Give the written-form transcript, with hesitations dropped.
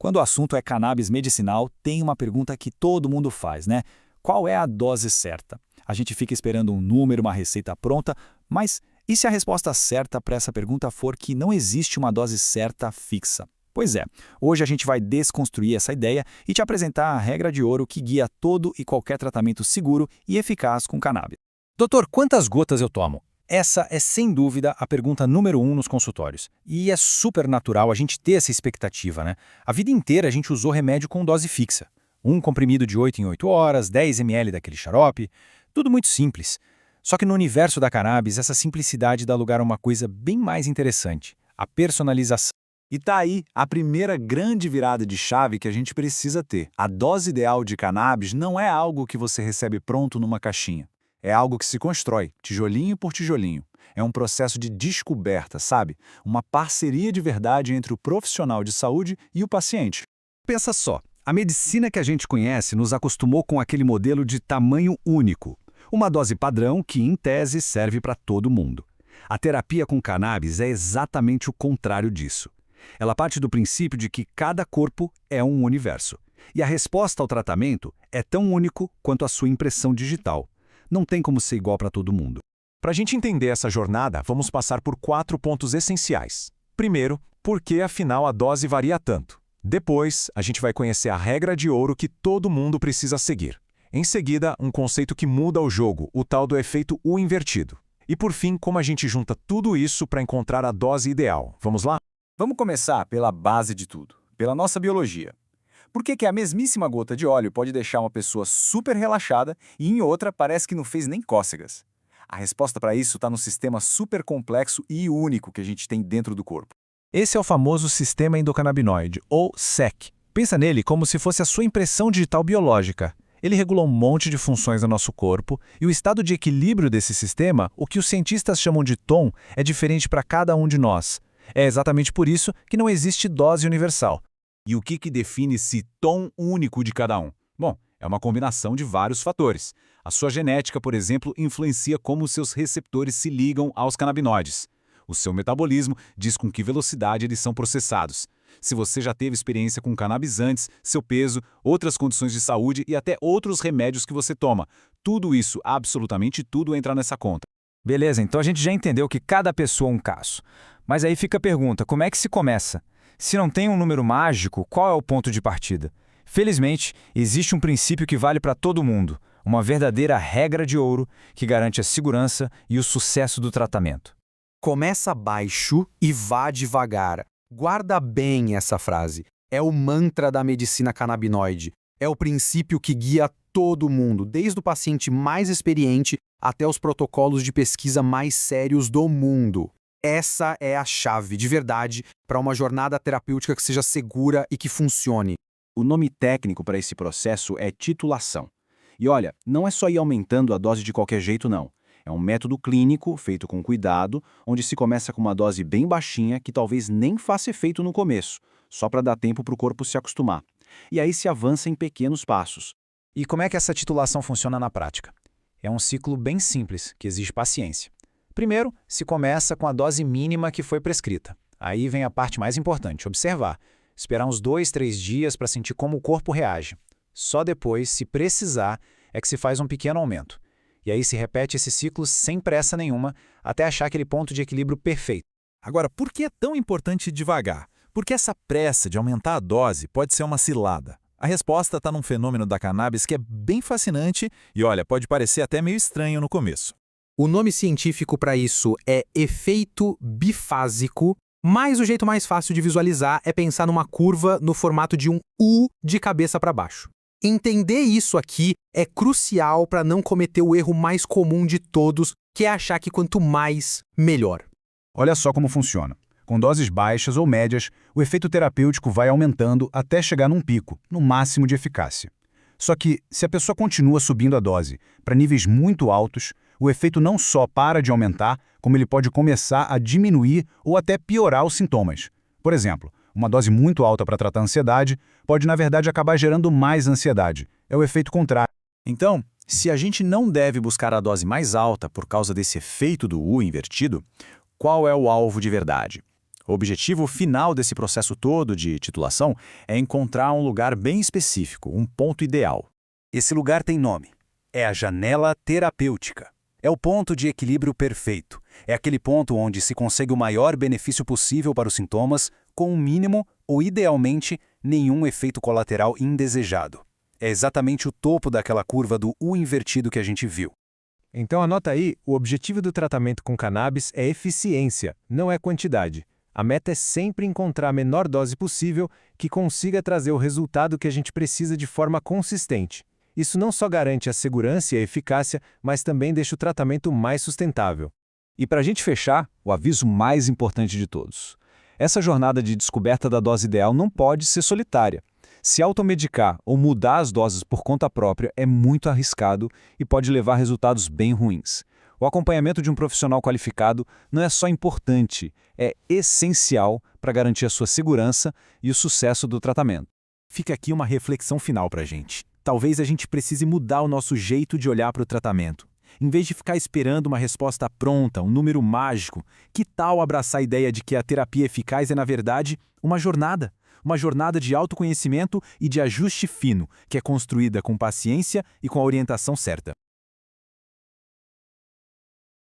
Quando o assunto é cannabis medicinal, tem uma pergunta que todo mundo faz, né? Qual é a dose certa? A gente fica esperando um número, uma receita pronta, mas e se a resposta certa para essa pergunta for que não existe uma dose certa fixa? Pois é, hoje a gente vai desconstruir essa ideia e te apresentar a regra de ouro que guia todo e qualquer tratamento seguro e eficaz com cannabis. Doutor, quantas gotas eu tomo? Essa é sem dúvida a pergunta número 1 nos consultórios. E é super natural a gente ter essa expectativa, né? A vida inteira a gente usou remédio com dose fixa. Um comprimido de 8 em 8 horas, 10 ml daquele xarope, tudo muito simples. Só que no universo da cannabis, essa simplicidade dá lugar a uma coisa bem mais interessante, a personalização. E tá aí a primeira grande virada de chave que a gente precisa ter. A dose ideal de cannabis não é algo que você recebe pronto numa caixinha. É algo que se constrói, tijolinho por tijolinho. É um processo de descoberta, sabe? Uma parceria de verdade entre o profissional de saúde e o paciente. Pensa só, a medicina que a gente conhece nos acostumou com aquele modelo de tamanho único. Uma dose padrão que, em tese, serve para todo mundo. A terapia com cannabis é exatamente o contrário disso. Ela parte do princípio de que cada corpo é um universo. E a resposta ao tratamento é tão único quanto a sua impressão digital. Não tem como ser igual para todo mundo. Para a gente entender essa jornada, vamos passar por 4 pontos essenciais. Primeiro, por que afinal a dose varia tanto? Depois, a gente vai conhecer a regra de ouro que todo mundo precisa seguir. Em seguida, um conceito que muda o jogo, o tal do efeito U invertido. E por fim, como a gente junta tudo isso para encontrar a dose ideal. Vamos lá? Vamos começar pela base de tudo, pela nossa biologia. Por que a mesmíssima gota de óleo pode deixar uma pessoa super relaxada e em outra parece que não fez nem cócegas? A resposta para isso está no sistema super complexo e único que a gente tem dentro do corpo. Esse é o famoso sistema endocannabinoide, ou SEC. Pensa nele como se fosse a sua impressão digital biológica. Ele regula um monte de funções do nosso corpo, e o estado de equilíbrio desse sistema, o que os cientistas chamam de tom, é diferente para cada um de nós. É exatamente por isso que não existe dose universal. E o que define esse tom único de cada um? Bom, é uma combinação de vários fatores. A sua genética, por exemplo, influencia como os seus receptores se ligam aos canabinoides. O seu metabolismo diz com que velocidade eles são processados. Se você já teve experiência com cannabis antes, seu peso, outras condições de saúde e até outros remédios que você toma. Tudo isso, absolutamente tudo, entra nessa conta. Beleza, então a gente já entendeu que cada pessoa é um caso. Mas aí fica a pergunta, como é que se começa? Se não tem um número mágico, qual é o ponto de partida? Felizmente, existe um princípio que vale para todo mundo, uma verdadeira regra de ouro que garante a segurança e o sucesso do tratamento. Começa baixo e vá devagar. Guarda bem essa frase. É o mantra da medicina canabinoide. É o princípio que guia todo mundo, desde o paciente mais experiente até os protocolos de pesquisa mais sérios do mundo. Essa é a chave, de verdade, para uma jornada terapêutica que seja segura e que funcione. O nome técnico para esse processo é titulação. E olha, não é só ir aumentando a dose de qualquer jeito, não. É um método clínico, feito com cuidado, onde se começa com uma dose bem baixinha que talvez nem faça efeito no começo, só para dar tempo para o corpo se acostumar. E aí se avança em pequenos passos. E como é que essa titulação funciona na prática? É um ciclo bem simples, que exige paciência. Primeiro, se começa com a dose mínima que foi prescrita. Aí vem a parte mais importante, observar. Esperar uns 2, 3 dias para sentir como o corpo reage. Só depois, se precisar, é que se faz um pequeno aumento. E aí se repete esse ciclo sem pressa nenhuma, até achar aquele ponto de equilíbrio perfeito. Agora, por que é tão importante ir devagar? Porque essa pressa de aumentar a dose pode ser uma cilada. A resposta está num fenômeno da cannabis que é bem fascinante e, olha, pode parecer até meio estranho no começo. O nome científico para isso é efeito bifásico, mas o jeito mais fácil de visualizar é pensar numa curva no formato de um U de cabeça para baixo. Entender isso aqui é crucial para não cometer o erro mais comum de todos, que é achar que quanto mais, melhor. Olha só como funciona. Com doses baixas ou médias, o efeito terapêutico vai aumentando até chegar num pico, no máximo de eficácia. Só que, se a pessoa continua subindo a dose para níveis muito altos, o efeito não só para de aumentar, como ele pode começar a diminuir ou até piorar os sintomas. Por exemplo, uma dose muito alta para tratar a ansiedade pode, na verdade, acabar gerando mais ansiedade. É o efeito contrário. Então, se a gente não deve buscar a dose mais alta por causa desse efeito do U invertido, qual é o alvo de verdade? O objetivo final desse processo todo de titulação é encontrar um lugar bem específico, um ponto ideal. Esse lugar tem nome. É a janela terapêutica. É o ponto de equilíbrio perfeito. É aquele ponto onde se consegue o maior benefício possível para os sintomas, com um mínimo ou, idealmente, nenhum efeito colateral indesejado. É exatamente o topo daquela curva do U invertido que a gente viu. Então anota aí, o objetivo do tratamento com cannabis é eficiência, não é quantidade. A meta é sempre encontrar a menor dose possível que consiga trazer o resultado que a gente precisa de forma consistente. Isso não só garante a segurança e a eficácia, mas também deixa o tratamento mais sustentável. E para a gente fechar, o aviso mais importante de todos. Essa jornada de descoberta da dose ideal não pode ser solitária. Se automedicar ou mudar as doses por conta própria é muito arriscado e pode levar a resultados bem ruins. O acompanhamento de um profissional qualificado não é só importante, é essencial para garantir a sua segurança e o sucesso do tratamento. Fica aqui uma reflexão final para a gente. Talvez a gente precise mudar o nosso jeito de olhar para o tratamento. Em vez de ficar esperando uma resposta pronta, um número mágico, que tal abraçar a ideia de que a terapia eficaz é, na verdade, uma jornada? Uma jornada de autoconhecimento e de ajuste fino, que é construída com paciência e com a orientação certa.